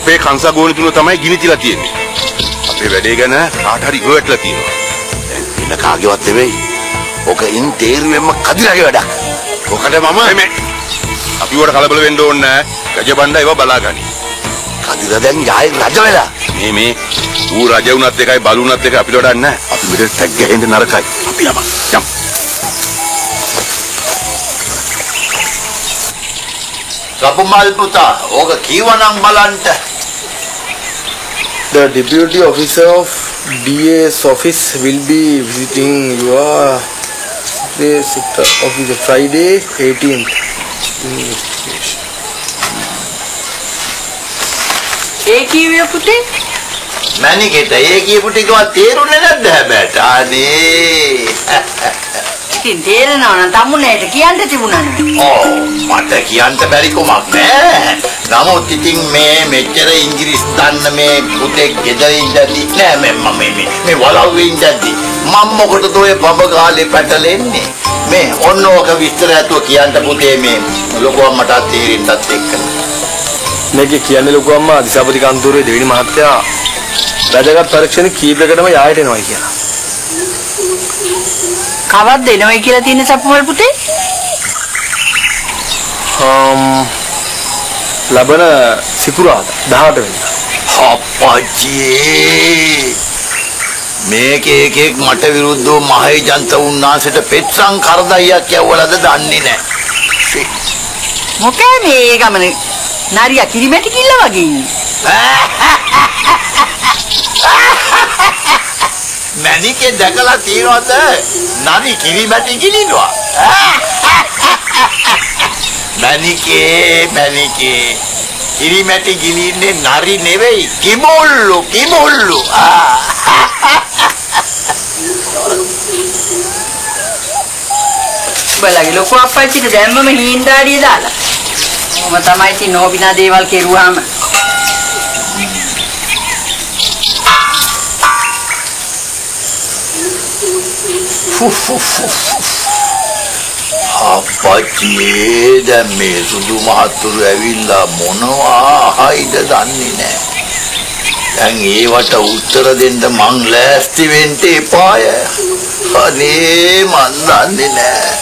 අපේ කංසගෝණ තුන තමයි ගිනිතිලා තියෙන්නේ. අපේ වැඩේ ගැන කාට හරි හොයట్లా තියෙනවා. එන්න කාගේවත් නෙවෙයි. ඔක ඉන් තේරුවෙන්ම කදිරගේ වැඩක්. ඔකට මම අපි වල කලබල වෙන්න ඕනේ නැහැ. රජබණ්ඩා ඒව බලාගනි. කදිර දැන් ජායි රජ වෙලා. මේ ඌ රජ වුණත් එකයි බලු වුණත් එකයි අපිට වඩා නැහැ. අපි මෙතන ටැග් ගහෙන්න නරකයි. අපි යමු. රබුමල් පුතා ඕක කීවනම් බලන්න. The deputy officer of DA's office will be visiting your sector office Friday 18th. ඒ කීවේ පුතේ? මැනිකේට ඒ කියපු ටිකවත් තේරුන්නේ නැද්ද හැබැයි? අනේ. ඉතින් තේරෙනවා නම් තමුණේට කියන්න තිබුණානේ. ඔව් මට කියන්න බැරි කොමක් නෑ. නමුත් ඉතින් මේ මෙච්චර ඉංග්‍රීසි දන්න මේ පුතේ ගෙදර ඉඳදී නෑ මේ වලව්වේ ඉඳදී මම මොකටද ඔය බඹ ගාලේ පැටලෙන්නේ? මේ ඔන්න ඕක විස්තර ඇතුව කියන්න පුතේ මේ ලොකු අම්මට තේරෙන්නත් එක්ක. මේකේ කියන්නේ ලොකු අම්මා දිසාපති කන්තෝරේ දෙවෙනි මහත්තයා වැදගත් පරීක්ෂණ කීපයකටම යායට එනවා කියලා. කවද්ද එනවයි කියලා තියෙන සප්පුමල් පුතේ? ලබන සිකුරාදා 18 වෙනිදා. අප්පච්චි මේක එකෙක් මට විරුද්ධව මහේජන්ත උන්නාසෙට පෙත්සම් කරදයියක් යවලද දන්නේ නැහැ. මොකෑ මේ ගමනේ නාරියා කිරිමැටි කිල්ල වගේ ඉන්නේ. මැනිකේ දැකලා තියනවද? නරි කිරිමැටි ගිලිනවා. මැනිකේ කිරිමැටි ගිලින්නේ නරි නෙවෙයි කිමුල්ලු. බලයි ලොකු අප්පච්චිට දැම්මම හීන්දාඩිය දාලා. ඔහොම තමයි ඉතින් නෝබිනා දේවල් කෙරුවාම. අප්පච්චි දැන් මේ සුදු මහත්තුරු ඇවිල්ලා මොනවා අහයිද දන්නේ නැහැ. දැන් ඒවට උත්තර දෙන්න මං ලෑස්ති වෙන්න එපාය. අනේ මන් දන්නේ නැහැ.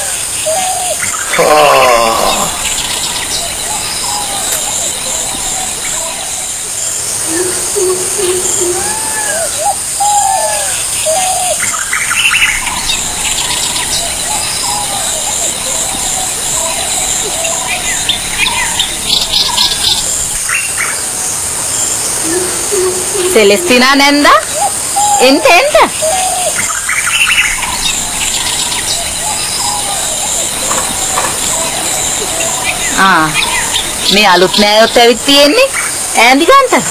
Celestina nenda? Ente. මේ අලුත් නෑයොත් ඇවිත් තියෙන්නේ ඈඳි ගන්නට.